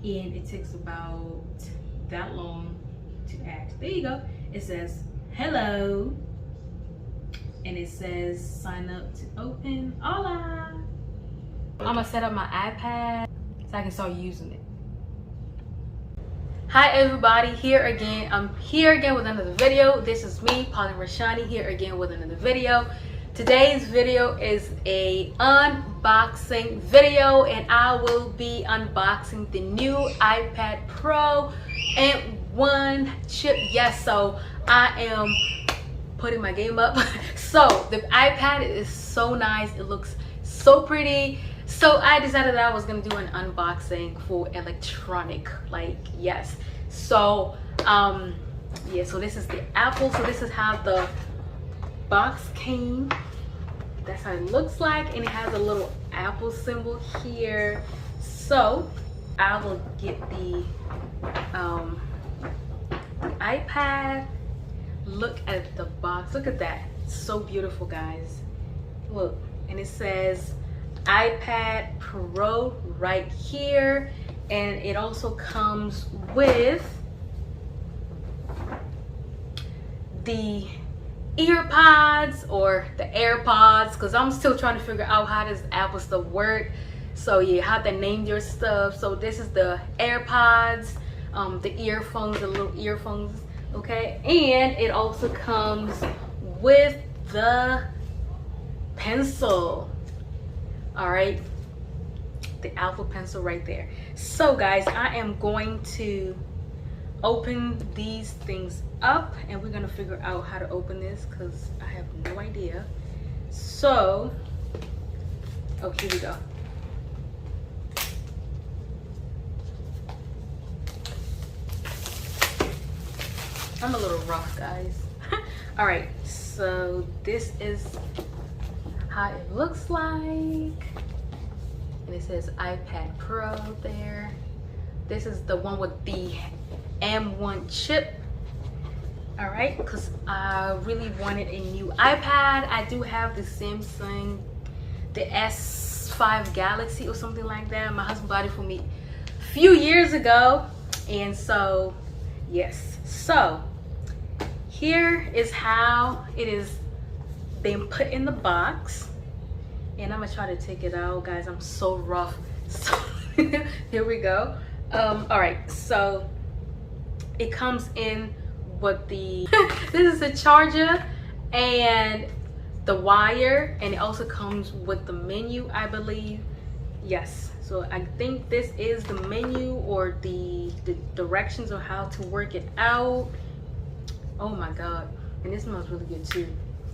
and it takes about that long to act. There you go. It says hello, and it says sign up to open. Hola. I'm gonna set up my iPad so I can start using it. Hi everybody, here again. I'm here again with another video. This is me, Naturally-Roshani, here again with another video. Today's video is a unboxing video, and I will be unboxing the new Ipaf Pro M1 chip. Yes, so I am putting my game up. So the iPad is so nice, it looks so pretty. So I decided that I was gonna do an unboxing for electronic, like, yes. So yeah, so this is the Apple. So this is how the box came. That's how it looks like, and it has a little Apple symbol here. So I will get the iPad. Look at the box, look at that, so beautiful, guys. Look, and it says Ipaf Pro right here, and it also comes with the earpods or the AirPods, because I'm still trying to figure out how does Apple stuff work. So yeah, how to name your stuff. So this is the AirPods, the earphones, the little earphones, okay? And it also comes with the pencil. All right, the Apple pencil right there. So guys, I am going to open these things up, and we're gonna figure out how to open this because I have no idea. So, oh, here we go. I'm a little rough, guys. All right, so so this is how it looks like, and it says iPad Pro there. This is the one with the M1 chip. All right, because I really wanted a new iPad. I do have the Samsung, the S5 Galaxy or something like that. My husband bought it for me a few years ago, and so yes. So here is how it is being put in the box, and I'm gonna try to take it out, guys. I'm so rough. So here we go. All right, so it comes in with the this is the charger and the wire, and it also comes with the menu, I believe. Yes, so I think this is the menu or the directions on how to work it out. Oh my god, and this smells really good too.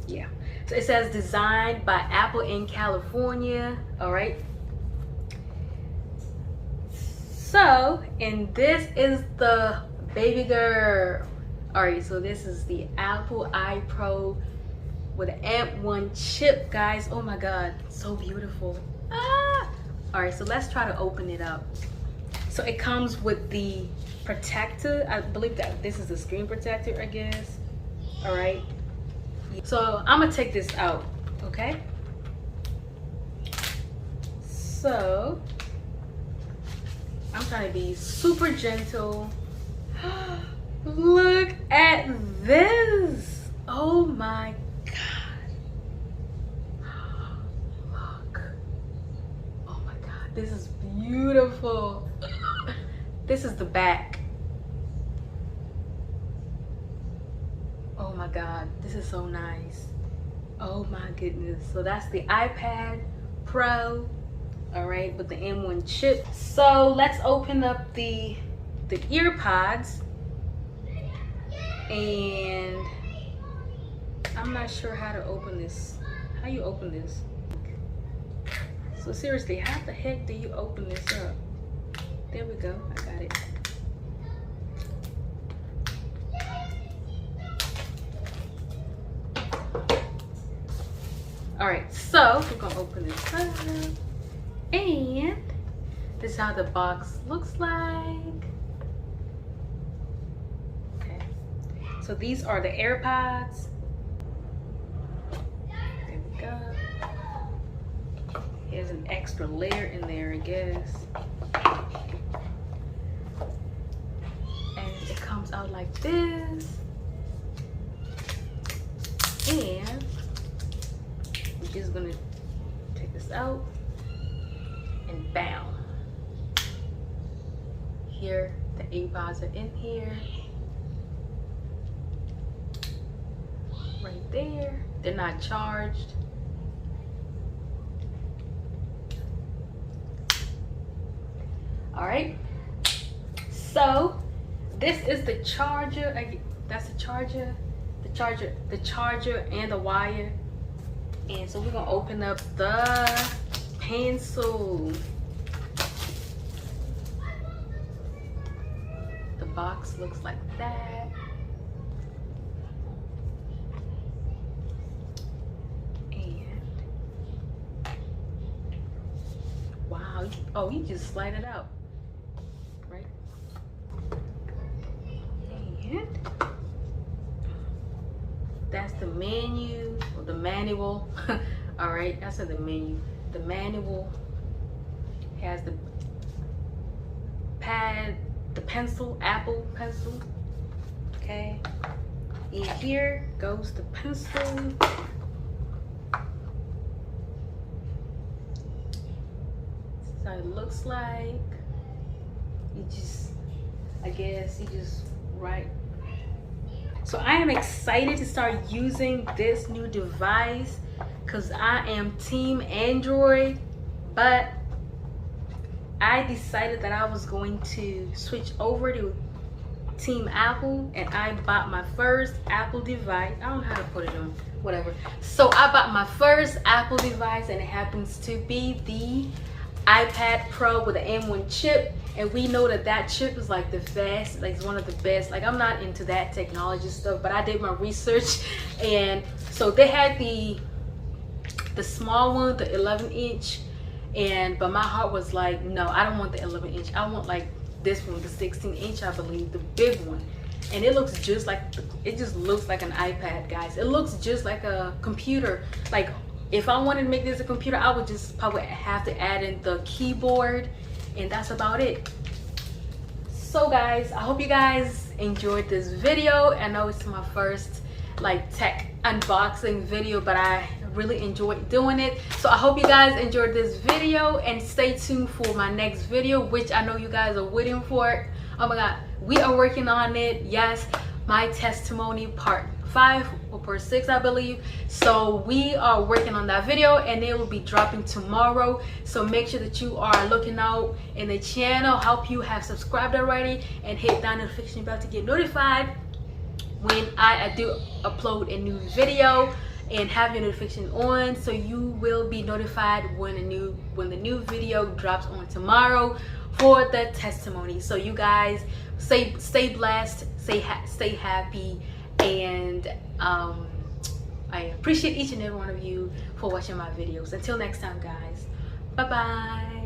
Yeah, so it says designed by Apple in California. All right, so and this is the baby girl. All right, so this is the Apple iPro with an M1 chip, guys. Oh my god, so beautiful. Ah! All right, so let's try to open it up. So it comes with the protector. I believe that this is the screen protector, I guess. All right, so I'm gonna take this out, okay? So I'm trying to be super gentle. Look at this. Oh my god. Look. Oh my god, this is beautiful. This is the back. Oh my god, this is so nice. Oh my goodness. So that's the iPad Pro, all right, with the M1 chip. So let's open up the ear pods. And I'm not sure how to open this. How you open this? So seriously, how the heck do you open this up? There we go, I got it. All right, so we're gonna open this up, and this is how the box looks like. So these are the AirPods. There we go. Here's an extra layer in there, I guess. And it comes out like this. And I'm just gonna take this out and bam. Here, the AirPods are in here. Right there. They're not charged. All right, so this is the charger. That's the charger, the charger and the wire. And so we're gonna open up the pencil. The box looks like that. Wow, oh, you just slide it out, right? And that's the menu, or the manual. All right, that's the menu. The manual has the pad, the pencil, Apple pencil, okay? And here goes the pencil. How it looks like. You just, I guess you just write. So I am excited to start using this new device because I am team Android, but I decided that I was going to switch over to team Apple, and I bought my first Apple device. I don't know how to put it on, whatever. So I bought my first Apple device, and it happens to be the iPad Pro with an M1 chip, and we know that that chip is like the best, like it's one of the best. Like I'm not into that technology stuff, but I did my research, and so they had the small one, the 11-inch, but my heart was like, no, I don't want the 11-inch. I want like this one, the 16-inch, I believe, the big one. And it looks just like, it just looks like an iPad, guys. It looks just like a computer. Like if I wanted to make this a computer, I would just probably have to add in the keyboard, and that's about it. So guys, I hope you guys enjoyed this video. I know it's my first like tech unboxing video, but I really enjoyed doing it. So I hope you guys enjoyed this video, and stay tuned for my next video, which I know you guys are waiting for. Oh my god, we are working on it. Yes, my testimony part 5 or part 6, I believe. So we are working on that video, and it will be dropping tomorrow. So make sure that you are looking out in the channel. Hope you have subscribed already and hit that notification bell to get notified when I do upload a new video, and have your notification on, so you will be notified when the new video drops on tomorrow for the testimony. So you guys stay blessed, stay happy, and I appreciate each and every one of you for watching my videos. Until next time, guys, bye bye.